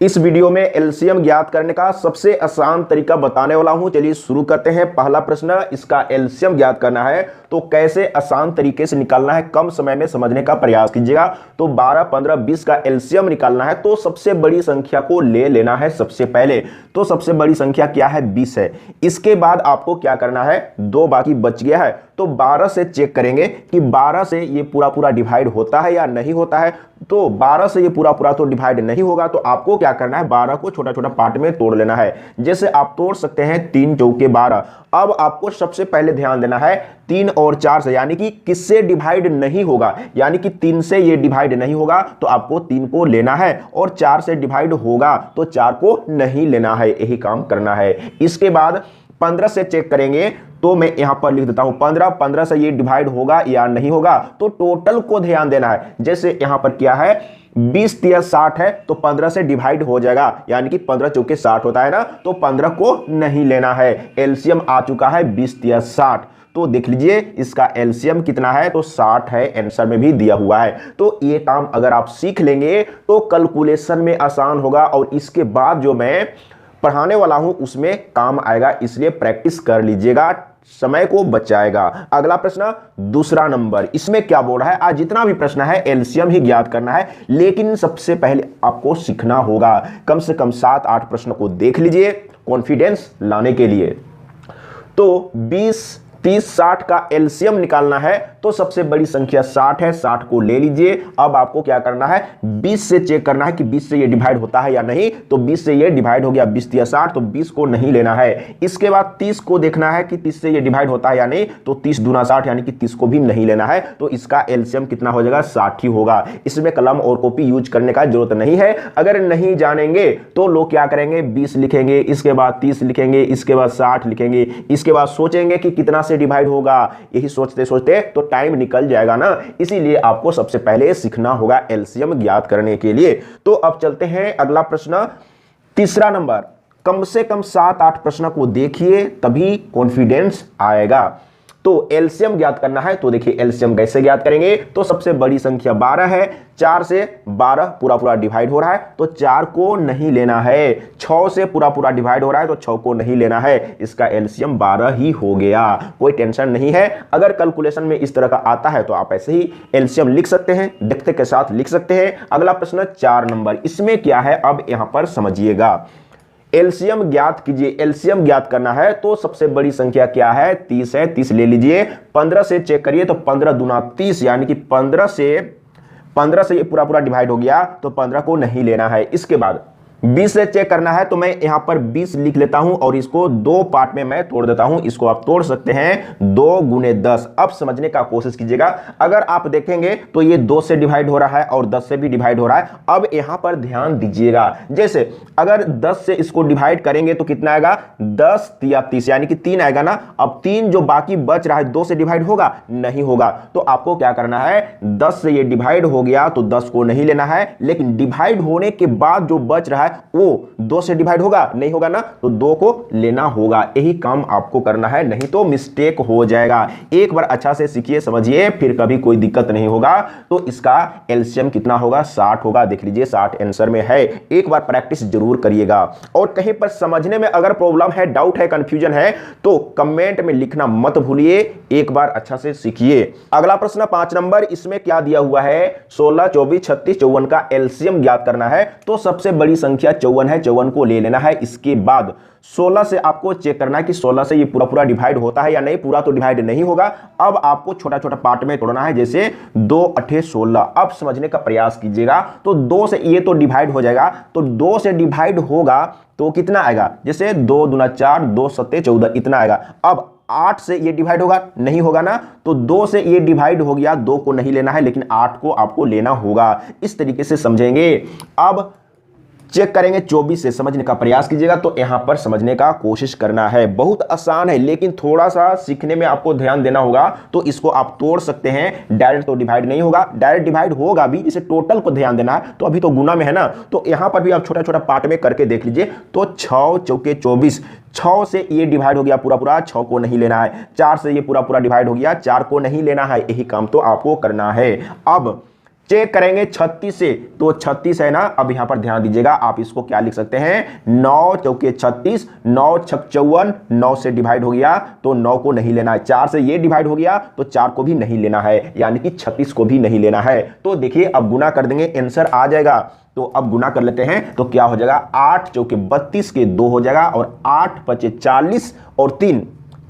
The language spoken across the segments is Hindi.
इस वीडियो में एलसीएम ज्ञात करने का सबसे आसान तरीका बताने वाला हूं। चलिए शुरू करते हैं। पहला प्रश्न, इसका एलसीएम ज्ञात करना है तो कैसे आसान तरीके से निकालना है, कम समय में समझने का प्रयास कीजिएगा। तो 12, 15, 20 का एलसीएम निकालना है तो सबसे बड़ी संख्या को ले लेना है सबसे पहले। तो सबसे बड़ी संख्या क्या है? 20 है। इसके बाद आपको क्या करना है, 2 बाकी बच गया है तो 12 से चेक करेंगे कि 12 से ये पूरा डिवाइड होता है या नहीं होता है। तो 12 से ये पूरा तो डिवाइड नहीं होगा तो आपको क्या करना है, 12 को छोटा छोटा पार्ट में तोड़ लेना है। जैसे आप तोड़ सकते हैं 3 चौके 12। अब आपको सबसे पहले ध्यान देना है 3 और 4 से, यानी कि किससे डिवाइड नहीं होगा, यानी कि 3 से ये डिवाइड नहीं होगा तो आपको 3 को लेना है, और 4 से डिवाइड होगा तो 4 को नहीं लेना है। यही काम करना है। इसके बाद 15 से चेक करेंगे तो मैं यहां पर लिख देता हूं 15 से ये डिवाइड होगा या नहीं होगा। तो टोटल को ध्यान देना है। जैसे यहां पर क्या है, 20 तिया 60 है तो 15 से डिवाइड हो जाएगा, यानी कि 15 चौके 60 होता है ना, तो 15 को नहीं लेना है। एलसीएम आ चुका है 20 तिया 60। तो देख लीजिए इसका एलसीएम कितना है, तो 60 है, आंसर में भी दिया हुआ है। तो ये काम अगर आप सीख लेंगे तो कैलकुलेशन में आसान होगा, और इसके बाद जो मैं पढ़ाने वाला हूं उसमें काम आएगा। इसलिए प्रैक्टिस कर लीजिएगा, समय को बचाएगा। अगला प्रश्न, दूसरा नंबर, इसमें क्या बोल रहा है, आज जितना भी प्रश्न है एलसीएम ही ज्ञात करना है, लेकिन सबसे पहले आपको सीखना होगा। कम से कम 7-8 प्रश्न को देख लीजिए कॉन्फिडेंस लाने के लिए। तो 20, 30, 60 का एलसीएम निकालना है तो सबसे बड़ी संख्या 60 है, 60 को ले लीजिए। अब आपको क्या करना है, 20 से चेक करना है कि 20 से ये डिवाइड होता है या नहीं। तो 20 से ये डिवाइड हो गया, 20 तिया 60, तो 20 को नहीं लेना है। इसके बाद 30 को देखना है कि 30 से ये डिवाइड होता है या नहीं। तो 30 दूना 60, यानी कि 30 को भी नहीं लेना है। तो इसका एलसीएम कितना हो जाएगा, 60 ही होगा। इसमें कलम और कॉपी यूज करने का जरूरत नहीं है। अगर नहीं जानेंगे तो लोग क्या करेंगे, 20 लिखेंगे, इसके बाद 30 लिखेंगे, इसके बाद 60 लिखेंगे, इसके बाद सोचेंगे कि कितना डिवाइड होगा। यही सोचते सोचते तो टाइम निकल जाएगा ना। इसीलिए आपको सबसे पहले सीखना होगा एलसीएम ज्ञात करने के लिए। तो अब चलते हैं अगला प्रश्न, तीसरा नंबर। कम से कम 7-8 प्रश्न को देखिए तभी कॉन्फिडेंस आएगा। तो एलसीएम ज्ञात करना है तो देखिए एलसीएम कैसे ज्ञात करेंगे। तो सबसे बड़ी संख्या 12 है, 4 से 12 पूरा डिवाइड हो रहा है तो 4 को नहीं लेना है। 6 से पूरा डिवाइड हो रहा है तो 6 को नहीं लेना है। इसका एलसीएम 12 ही हो गया, कोई टेंशन नहीं है। अगर कैलकुलेशन में इस तरह का आता है तो आप ऐसे ही एलसीएम लिख सकते हैं, देखते के साथ लिख सकते हैं। अगला प्रश्न 4 नंबर, इसमें क्या है अब यहां पर समझिएगा। एलसीएम ज्ञात कीजिए। एलसीएम ज्ञात करना है तो सबसे बड़ी संख्या क्या है, 30 है, 30 ले लीजिए। 15 से चेक करिए तो 15 दूना 30, यानी कि 15 से ये पूरा डिवाइड हो गया तो 15 को नहीं लेना है। इसके बाद 20 से चेक करना है तो मैं यहां पर 20 लिख लेता हूं और इसको 2 पार्ट में मैं तोड़ देता हूं। इसको आप तोड़ सकते हैं 2 गुने 10। अब समझने का कोशिश कीजिएगा। अगर आप देखेंगे तो ये 2 से डिवाइड हो रहा है और 10 से भी डिवाइड हो रहा है। अब यहां पर ध्यान दीजिएगा, जैसे अगर 10 से इसको डिवाइड करेंगे तो कितना आएगा, 10 तिया 30, यानी कि 3 आएगा ना। अब 3 जो बाकी बच रहा है 2 से डिवाइड होगा, नहीं होगा। तो आपको क्या करना है, 10 से ये डिवाइड हो गया तो 10 को नहीं लेना है, लेकिन डिवाइड होने के बाद जो बच रहा है वो 2 से डिवाइड होगा, नहीं होगा ना, तो 2 को लेना होगा। यही काम आपको करना है, नहीं तो मिस्टेक हो जाएगा। एक बार अच्छा से सीखिए, समझिए, फिर कभी कोई दिक्कत नहीं होगा। तो इसका एलसीएम कितना होगा, 60 होगा। देख लीजिए 60 आंसर में है। एक बार प्रैक्टिस जरूर करिएगा। और कहीं पर समझने में अगर प्रॉब्लम है, डाउट है, कंफ्यूजन है तो कमेंट में लिखना मत भूलिए। एक बार अच्छा से सीखिए। अगला प्रश्न 5 नंबर, इसमें क्या दिया हुआ है, 16, 24, 36, 54 का एलसीएम ज्ञात करना है। तो सबसे बड़ी संख्या 54 है, 54 को ले लेना है। इसके बाद 16 से आपको चेक करना है कि 16 से ये पूरा डिवाइड होता है या नहीं। पूरा तो डिवाइड नहीं होगा। अब आपको छोटा छोटा पार्ट में तोड़ना है, जैसे 2 8 16। अब समझने का प्रयास कीजिएगा। तो 2 से ये तो डिवाइड हो जाएगा, तो 2 से डिवाइड होगा तो कितना आएगा, जैसे 2 दूना 4, 2 सत्ते 14, इतना आएगा। अब 8 से ये डिवाइड होगा, नहीं होगा ना, तो 2 से ये डिवाइड हो गया, 2 को नहीं लेना है, लेकिन 8 को आपको लेना होगा। इस तरीके से समझेंगे। अब चेक करेंगे 24 से, समझने का प्रयास कीजिएगा। तो यहां पर समझने का कोशिश करना है। बहुत आसान है, लेकिन थोड़ा सा सीखने में आपको ध्यान देना होगा। तो इसको आप तोड़ सकते हैं, डायरेक्ट तो डिवाइड नहीं होगा, डायरेक्ट डिवाइड होगा भी, इसे टोटल को ध्यान देना है। तो अभी तो गुना में है ना, तो यहां पर भी आप छोटा छोटा पार्ट में करके देख लीजिए। तो 6 चौके 24, 6 से ये डिवाइड हो गया पूरा, 6 को नहीं लेना है। 4 से ये पूरा डिवाइड हो गया, 4 को नहीं लेना है। यही काम तो आपको करना है। अब चेक करेंगे 36 से, तो 36 है ना। अब यहां पर ध्यान दीजिएगा, आप इसको क्या लिख सकते हैं, 9 चौके 36, 9 छक 54, 9 से डिवाइड हो गया तो 9 को नहीं लेना है, 4 से ये डिवाइड हो गया तो 4 को भी नहीं लेना है, यानी कि 36 को भी नहीं लेना है। तो देखिए अब गुना कर देंगे, आंसर आ जाएगा। तो अब गुना कर लेते हैं, तो क्या हो जाएगा, 8 चौके 32 के 2 हो जाएगा, और 8 पचे 40 और 3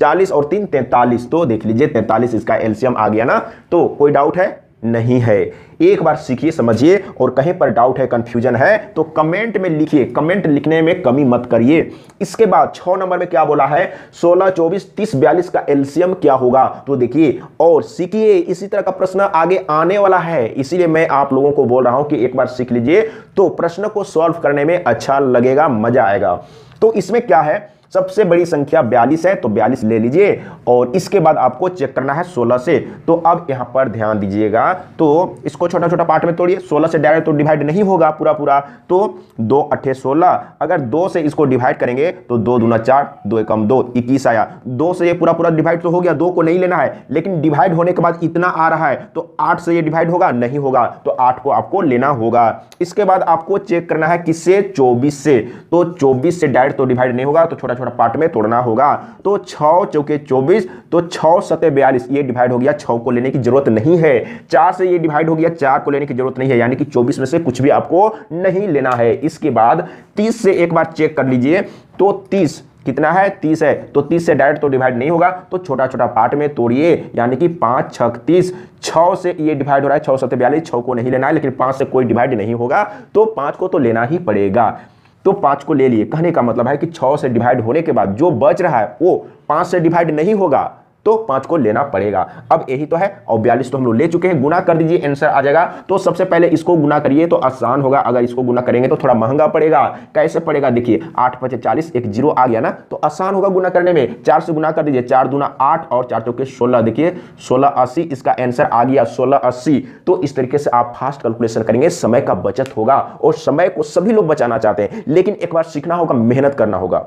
40 और 3 43। तो देख लीजिए 43 इसका एलसीएम आ गया ना। तो कोई डाउट है, नहीं है। एक बार सीखिए, समझिए, और कहीं पर डाउट है, कंफ्यूजन है तो कमेंट में लिखिए, कमेंट लिखने में कमी मत करिए। इसके बाद 6 नंबर में क्या बोला है, 16 24 30 42 का एलसीएम क्या होगा। तो देखिए और सीखिए, इसी तरह का प्रश्न आगे आने वाला है, इसीलिए मैं आप लोगों को बोल रहा हूं कि एक बार सीख लीजिए तो प्रश्न को सॉल्व करने में अच्छा लगेगा, मजा आएगा। तो इसमें क्या है, सबसे बड़ी संख्या 42 है, तो 42 ले लीजिए, और इसके बाद आपको चेक करना है 16 से। तो अब यहां पर ध्यान दीजिएगा, तो इसको छोटा छोटा पार्ट में तोड़िए। 16 से डायरेक्ट तो डिवाइड नहीं होगा पूरा पूरा, तो 2 8 16, अगर 2 से इसको डिवाइड करेंगे तो 2 दूना 4, 2 एकम 2 21 आया। 2 से ये पूरा पूरा डिवाइड तो हो गया, 2 को नहीं लेना है, लेकिन डिवाइड होने के बाद इतना आ रहा है, तो 8 से ये डिवाइड होगा, नहीं होगा, तो 8 को आपको लेना होगा। इसके बाद आपको चेक करना है किससे, 24 से। तो 24 से डायरेक्ट तो डिवाइड नहीं होगा, तो छोटा छोटा पार्ट में तोड़ना होगा। तो 6 चौके 24, तो 6 सते 42, ये डिवाइड हो गया, 6 को लेने की जरूरत नहीं है। 4 से ये डिवाइड हो गया, 4 को लेने की जरूरत नहीं है, यानी कि 24 में से कुछ भी आपको नहीं लेना है। इसके बाद 30 से एक बार चेक कर लीजिए, तो 30 कितना है, 30 है, तो 30 से डायरेक्ट तो डिवाइड नहीं होगा, तो छोटा छोटा पार्ट में तोड़िए, यानी कि 5 6 30। 6 से ये डिवाइड हो रहा है, 6 सते 42, 6 को नहीं लेना है, लेकिन 5 से कोई डिवाइड नहीं होगा, तो 5 को तो लेना ही पड़ेगा। तो 5 को ले लिए, कहने का मतलब है कि 6 से डिवाइड होने के बाद जो बच रहा है वो 5 से डिवाइड नहीं होगा, तो 5 को लेना पड़ेगा। अब यही तो है, और 42 तो हम लोग ले चुके हैं, गुना कर दीजिए, आंसर आ जाएगा। तो सबसे पहले इसको गुना करिए तो आसान होगा, अगर इसको गुना करेंगे तो थोड़ा महंगा पड़ेगा। कैसे पड़ेगा, देखिए 8 5 40, एक 0 आ गया ना, तो आसान होगा गुना करने में। 4 से गुना कर दीजिए, 4 दूना 8 और 4 चौके 16, देखिए 16 80, इसका आंसर आ गया 16 80। तो इस तरीके से आप फास्ट कैलकुलेशन करेंगे, समय का बचत होगा, और समय को सभी लोग बचाना चाहते हैं, लेकिन एक बार सीखना होगा, मेहनत करना होगा।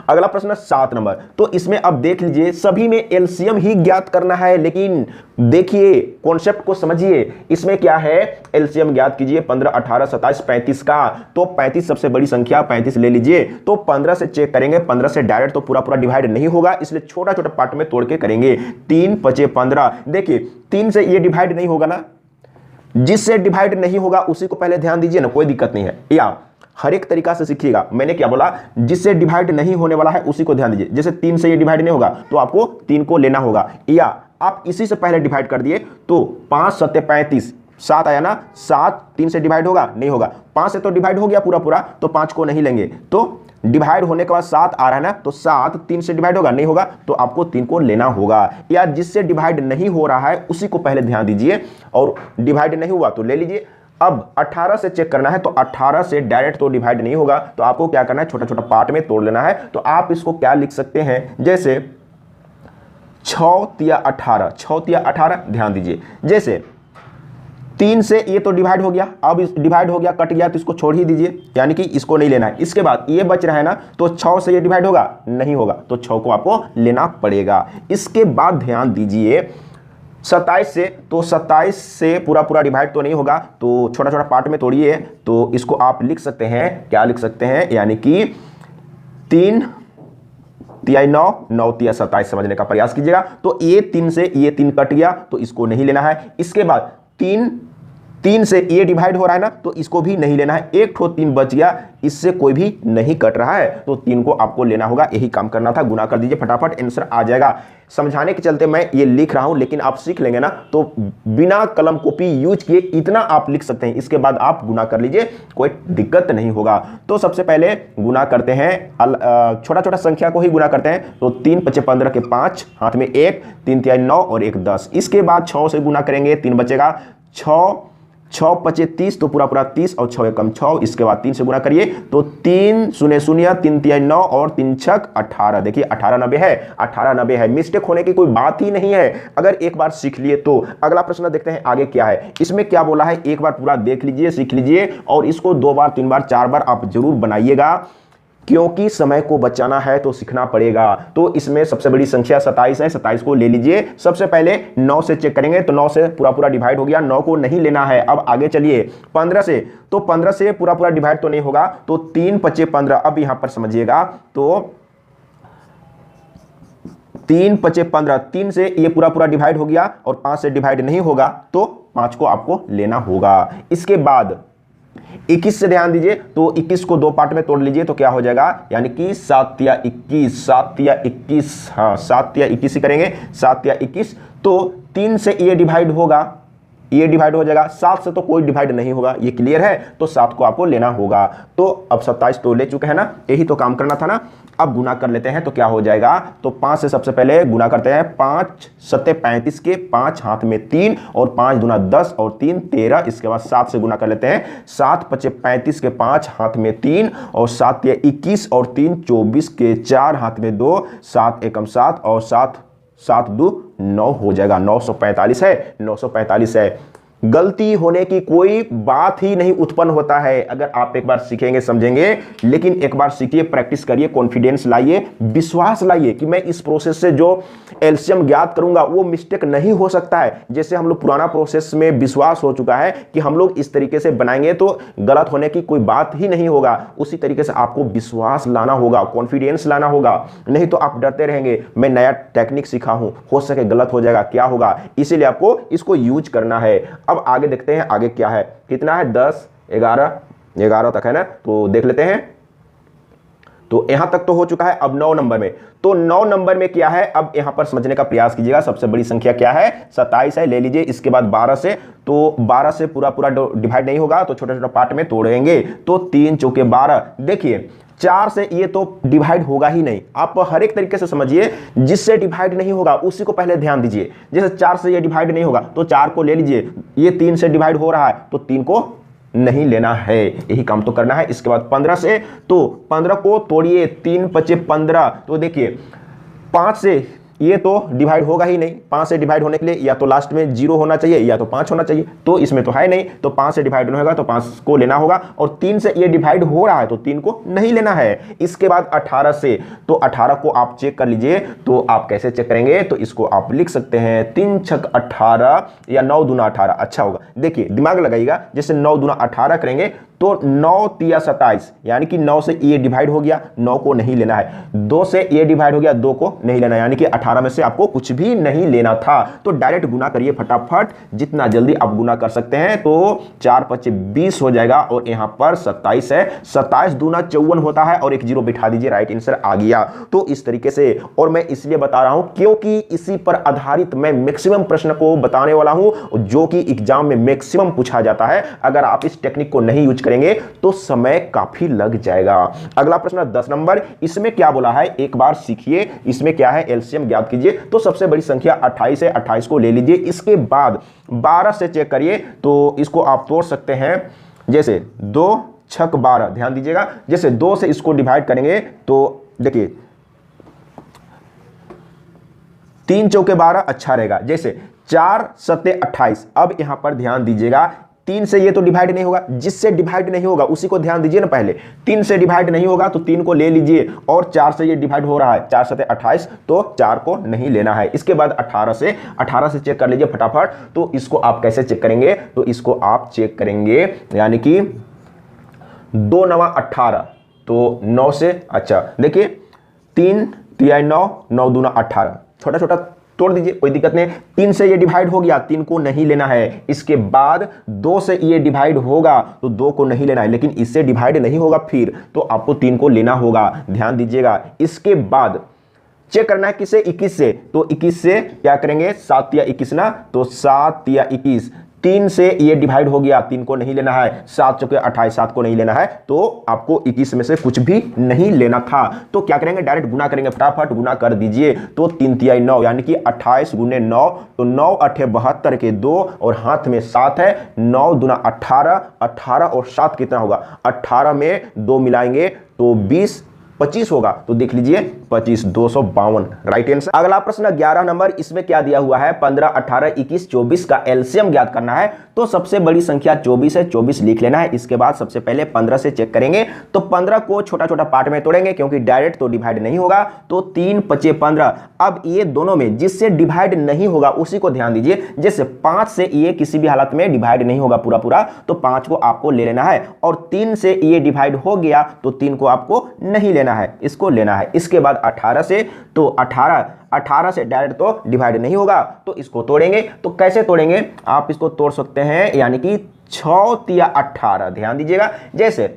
अगला प्रश्न 7 नंबर, तो इसमें अब देख लीजिए, सभी में एलसीएम ही ज्ञात करना है, लेकिन देखिए कॉन्सेप्ट को समझिए। इसमें क्या है, एलसीएम ज्ञात कीजिए 15 18 27 35 का, तो 35 सबसे बड़ी संख्या, 35 ले लीजिए। तो 15 से चेक करेंगे, 15 से डायरेक्ट तो पूरा पूरा डिवाइड नहीं होगा, इसलिए छोटा छोटा पार्ट में तोड़ के करेंगे। 3 5 15, देखिए 3 से ये डिवाइड नहीं होगा ना, जिससे डिवाइड नहीं होगा उसी को पहले ध्यान दीजिए ना, कोई दिक्कत नहीं है, या हर एक तरीका से सीखिएगा। मैंने क्या बोला, जिससे डिवाइड नहीं होने वाला है उसी को ध्यान दीजिए। जैसे 3 से ये डिवाइड नहीं होगा, तो आपको 3 को लेना होगा, या आप इसी से पहले डिवाइड कर दिए, तो 5 7 35, 7 आया ना, 7 3 से डिवाइड होगा, नहीं होगा। 5 से तो डिवाइड हो गया पूरा पूरा, तो 5 को नहीं लेंगे। तो डिवाइड होने के बाद 7 आ रहा है ना, तो 7 3 से डिवाइड होगा, नहीं होगा, तो आपको 3 को लेना होगा। या जिससे डिवाइड नहीं हो रहा है उसी को पहले ध्यान दीजिए, और डिवाइड नहीं हुआ तो ले लीजिए। अब 18 से चेक करना है, तो 18 से डायरेक्ट तो डिवाइड नहीं होगा, तो आपको क्या करना है, छोटा छोटा पार्ट में तोड़ लेना है। तो आप इसको क्या लिख सकते हैं, जैसे 6 तिया 18, 6 तिया 18, ध्यान दीजिए। जैसे 3 से ये तो डिवाइड हो गया, अब डिवाइड हो गया, कट गया, तो इसको छोड़ ही दीजिए, यानी कि इसको नहीं लेना है। इसके बाद ये बच रहा है ना, तो 6 से ये डिवाइड होगा, नहीं होगा, तो 6 को आपको लेना पड़ेगा। इसके बाद ध्यान दीजिए 27 से, तो 27 से पूरा पूरा डिवाइड तो नहीं होगा, तो छोटा छोटा पार्ट में तोड़िए। तो इसको आप लिख सकते हैं, क्या लिख सकते हैं, यानी कि 3 तिया 9, 9 तिया 27 समझने का प्रयास कीजिएगा। तो ये 3 से ये 3 कट गया, तो इसको नहीं लेना है। इसके बाद 3 से ये डिवाइड हो रहा है ना, तो इसको भी नहीं लेना है। एक ठो 3 बच गया, इससे कोई भी नहीं कट रहा है, तो 3 को आपको लेना होगा। यही काम करना था, गुना कर दीजिए, फटाफट आंसर आ जाएगा। समझाने के चलते मैं ये लिख रहा हूं, लेकिन आप सीख लेंगे ना, तो बिना कलम कॉपी यूज किए इतना आप लिख सकते हैं। इसके बाद आप गुना कर लीजिए, कोई दिक्कत नहीं होगा। तो सबसे पहले गुना करते हैं, छोटा छोटा संख्या को ही गुना करते हैं। तो 3 5 15 के 5, हाथ में 1, 3 तिया 9 और 1 10। इसके बाद 6 से गुना करेंगे, 3 बचेगा, 6 6 5 30, तो पूरा पूरा 30, और 6 एकम 6। इसके बाद 3 से गुना करिए, तो 3 0 0, 3 तिया 9 और 3 6 18। देखिए 18 90 है, 18 90 है, मिस्टेक होने की कोई बात ही नहीं है, अगर एक बार सीख लिए तो। अगला प्रश्न देखते हैं आगे क्या है। इसमें क्या बोला है, एक बार पूरा देख लीजिए, सीख लीजिए, और इसको 2 बार 3 बार 4 बार आप जरूर बनाइएगा। क्योंकि समय को बचाना है तो सीखना पड़ेगा। तो इसमें सबसे बड़ी संख्या 27 है, 27 को ले लीजिए। सबसे पहले 9 से चेक करेंगे तो 9 से पूरा पूरा डिवाइड हो गया, 9 को नहीं लेना है। अब आगे चलिए 15 से, तो 15 से पूरा पूरा डिवाइड तो नहीं होगा, तो 3 5 15। अब यहां पर समझिएगा, तो 3 5 15, 3 से ये पूरा पूरा डिवाइड हो गया और 5 से डिवाइड नहीं होगा, तो 5 को आपको लेना होगा। इसके बाद 21 से ध्यान दीजिए, तो 21 को 2 पार्ट में तोड़ लीजिए तो क्या हो जाएगा, यानी कि 7 या 21, 7 या 21, हाँ 7 या 21 ही करेंगे, 7 या 21। तो 3 से ये डिवाइड होगा, ये डिवाइड हो जाएगा, 7 से तो कोई डिवाइड नहीं होगा, ये क्लियर है। तो 7 को आपको लेना होगा। तो अब 27 तो ले चुके हैं ना, यही तो काम करना था ना। अब गुना कर लेते हैं तो क्या हो जाएगा, तो 5 से सबसे पहले गुना करते हैं। 5 7 35 के 5 हाथ में 3 और 5 दूना 10 और 3 13। इसके बाद 7 से गुना कर लेते हैं। 7 5 35 के 5 हाथ में 3 और 7 या 21 और 3 24 के 4 हाथ में 2, 7 एकम 7 और 7 7 2 9 हो जाएगा। 945 है, 945 है। गलती होने की कोई बात ही नहीं उत्पन्न होता है अगर आप एक बार सीखेंगे समझेंगे। लेकिन एक बार सीखिए, प्रैक्टिस करिए, कॉन्फिडेंस लाइए, विश्वास लाइए कि मैं इस प्रोसेस से जो एलसीएम ज्ञात करूंगा वो मिस्टेक नहीं हो सकता है। जैसे हम लोग पुराना प्रोसेस में विश्वास हो चुका है कि हम लोग इस तरीके से बनाएंगे तो गलत होने की कोई बात ही नहीं होगा, उसी तरीके से आपको विश्वास लाना होगा, कॉन्फिडेंस लाना होगा। नहीं तो आप डरते रहेंगे, मैं नया टेक्निक सीखा हूं, हो सके गलत हो जाएगा, क्या होगा। इसीलिए आपको इसको यूज करना है। अब आगे देखते हैं, आगे क्या है, कितना है, 10 11 तक है ना, तो देख लेते हैं। तो यहां तक तो हो चुका है। अब 9 नंबर में, तो 9 नंबर में क्या है, अब यहां पर समझने का प्रयास कीजिएगा। सबसे बड़ी संख्या क्या है, 27 है, ले लीजिए। इसके बाद 12 से, तो 12 से पूरा पूरा डिवाइड नहीं होगा, तो छोटे छोटे पार्ट में तोड़ेंगे। तो 3 चौके 12, देखिए 4 से ये तो डिवाइड होगा ही नहीं। आप हर एक तरीके से समझिए, जिससे डिवाइड नहीं होगा उसी को पहले ध्यान दीजिए। जैसे 4 से ये डिवाइड नहीं होगा तो 4 को ले लीजिए। ये 3 से डिवाइड हो रहा है तो 3 को नहीं लेना है, यही काम तो करना है। इसके बाद 15 से, तो 15 को तोड़िए, 3 5 15। तो देखिए 5 से ये तो डिवाइड होगा ही नहीं, 5 से डिवाइड होने के लिए या तो लास्ट में 0 होना चाहिए या तो 5 होना चाहिए, तो इसमें तो है नहीं, तो 5 से डिवाइड नहीं होगा तो 5 को लेना होगा। और 3 से ये डिवाइड हो रहा है तो 3 को नहीं लेना है। इसके बाद 18 से, तो 18 को आप चेक कर लीजिए। तो आप कैसे चेक करेंगे, तो इसको आप लिख सकते हैं 3 छक 18 या 9 दूना 18, अच्छा होगा। देखिए दिमाग लगाइएगा, जैसे 9 दूना 18 करेंगे तो 9 तिया 27, यानी कि 9 से ये डिवाइड हो गया, 9 को नहीं लेना है। 2 से ये डिवाइड हो गया, 2 को नहीं लेना है, यानी कि 18 में से आपको कुछ भी नहीं लेना था। तो डायरेक्ट गुना करिए फटाफट, जितना जल्दी आप गुना कर सकते हैं। तो 4 5 20 हो जाएगा और यहां पर 27 है। 27 दूना 54 होता है और एक 0 बिठा दीजिए, राइट आंसर आ गया। तो इस तरीके से, और मैं इसलिए बता रहा हूं क्योंकि इसी पर आधारित मैं मैक्सिमम प्रश्न को बताने वाला हूं जो कि एग्जाम में मैक्सिमम पूछा जाता है। अगर आप इस टेक्निक को नहीं यूज करेंगे तो समय काफी लग जाएगा। अगला प्रश्न 10 नंबर, इसमें क्या बोला है एक बार सीखिए। इसमें क्या है, एलसीएम ज्ञात कीजिए। तो सबसे बड़ी संख्या 28 है, 28 को ले लीजिए। इसके बाद 12 से चेक करिए, तो इसको आप तोड़ सकते हैं। जैसे 2 छक 12, ध्यान दीजिएगा, जैसे 2 से इसको डिवाइड करेंगे तो देखिए 3 चौके 12 अच्छा रहेगा। जैसे 4 7 28, अब यहां पर ध्यान दीजिएगा, 3 से ये तो डिवाइड नहीं होगा, जिससे डिवाइड नहीं होगा उसी को ध्यान दीजिए ना। पहले 3 से डिवाइड नहीं होगा तो 3 को ले लीजिए, और 4 से ये डिवाइड हो रहा है, 4 7 28, तो 4 को नहीं लेना है। इसके बाद 18 से चेक कर लीजिए फटाफट। तो इसको आप कैसे चेक करेंगे, तो इसको आप चेक करेंगे, यानी कि 2 9 18, तो 9 से, अच्छा देखिए 3 3 9, 9 दूना 18, छोटा छोटा तोड़ दीजिए, कोई दिक्कत नहीं। 3 से ये डिवाइड हो गया, 3 को नहीं लेना है। इसके बाद 2 से ये डिवाइड होगा तो 2 को नहीं लेना है, लेकिन इससे डिवाइड नहीं होगा फिर तो आपको 3 को लेना होगा, ध्यान दीजिएगा। इसके बाद चेक करना है किसे, 21 से, तो 21 से क्या करेंगे, 7 या 21 ना, तो 7 या 21, 3 से ये डिवाइड हो गया, 3 को नहीं लेना है। 7 चौके 28, 7 को नहीं लेना है, तो आपको 21 में से कुछ भी नहीं लेना था। तो क्या करेंगे, डायरेक्ट गुना करेंगे, फटाफट गुना कर दीजिए। तो 3 तिया 9, यानी कि 28 गुने 9, तो 9 8 72 के 2 और हाथ में 7 है। 9 दूना 18, 18 और 7 कितना होगा, 18 में 2 मिलाएंगे तो 20, 25 होगा, तो देख लीजिए 25, 252 राइट आंसर। अगला प्रश्न 11 नंबर, इसमें क्या दिया हुआ है, 15, 18, 21, 24 का एलसीएम ज्ञात करना है। तो सबसे बड़ी संख्या 24 है, 24 लिख लेना है। इसके बाद सबसे पहले 15 से चेक करेंगे, तो 15 को छोटा छोटा पार्ट में तोड़ेंगे क्योंकि डायरेक्ट तो डिवाइड नहीं होगा, तो 3 5 15। अब ये दोनों में जिससे डिवाइड नहीं होगा उसी को ध्यान दीजिए। जैसे 5 से ये किसी भी हालत में डिवाइड नहीं होगा पूरा पूरा, तो 5 को आपको ले लेना है, और 3 से ये डिवाइड हो गया तो 3 को आपको नहीं लेना है, इसको लेना है। इसके बाद 18 से, तो 18 से डायरेक्ट तो डिवाइड नहीं होगा, तो इसको तोड़ेंगे। तो कैसे तोड़ेंगे, आप इसको तोड़ सकते हैं, यानी कि 6 तिया 18, ध्यान दीजिएगा। जैसे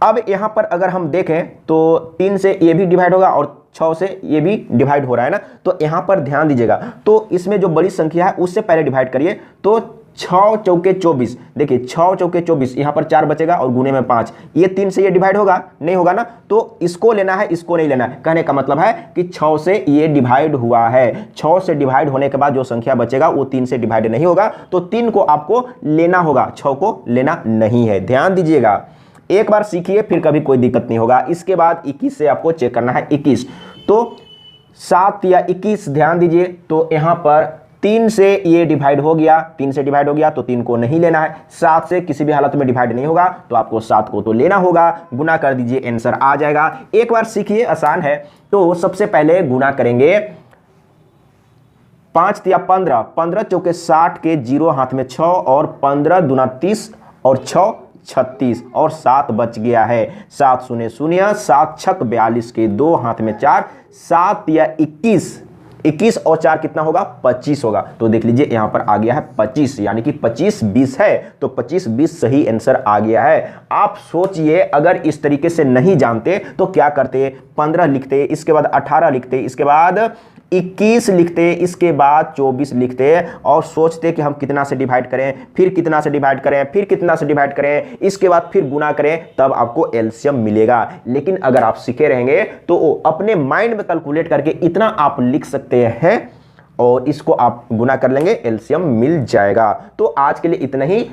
अब यहां पर अगर हम देखें तो 3 से ये भी डिवाइड होगा और 6 से ये भी डिवाइड हो रहा है ना, तो यहां पर ध्यान दीजिएगा। तो इसमें जो बड़ी संख्या है उससे पहले डिवाइड करिए, तो 6 चौके 24, देखिए 6 चौके 24, यहां पर 4 बचेगा और गुने में 5, ये 3 से ये डिवाइड होगा नहीं होगा ना, तो इसको लेना है, इसको नहीं लेना है। कहने का मतलब है कि 6 से ये डिवाइड हुआ है, 6 से डिवाइड होने के बाद जो संख्या बचेगा वो 3 से डिवाइड नहीं होगा, तो 3 को आपको लेना होगा, 6 को लेना नहीं है, ध्यान दीजिएगा। एक बार सीखिए फिर कभी कोई दिक्कत नहीं होगा। इसके बाद 21 से आपको चेक करना है, 21, तो 7 या 21, ध्यान दीजिए। तो यहां पर 3 से ये डिवाइड हो गया, 3 से डिवाइड हो गया तो 3 को नहीं लेना है। 7 से किसी भी हालत में डिवाइड नहीं होगा, तो आपको 7 को तो लेना होगा, गुना कर दीजिए, आंसर आ जाएगा। एक बार सीखिए, आसान है। तो सबसे पहले गुना करेंगे, 5 या 15, 15 चौके 60 के 0 हाथ में 6, और 15 दूना 30 और 6 36, और 7 बच गया है। 7 शून्य शून्य, 7 छक 42 के 2 हाथ में 4, 7 या 21, 21 और 4 कितना होगा, 25 होगा। तो देख लीजिए यहां पर आ गया है 25, यानी कि 25 20 है, तो 25 20 सही आंसर आ गया है। आप सोचिए, अगर इस तरीके से नहीं जानते तो क्या करते, 15 लिखते, इसके बाद 18 लिखते, इसके बाद 21 लिखते, इसके बाद 24 लिखते, और सोचते कि हम कितना से डिवाइड करें, फिर कितना से डिवाइड करें, फिर कितना से डिवाइड करें, इसके बाद फिर गुना करें, तब आपको एलसीएम मिलेगा। लेकिन अगर आप सीखे रहेंगे तो अपने माइंड में कैलकुलेट करके इतना आप लिख सकते हैं, और इसको आप गुना कर लेंगे, एलसीएम मिल जाएगा। तो आज के लिए इतना ही।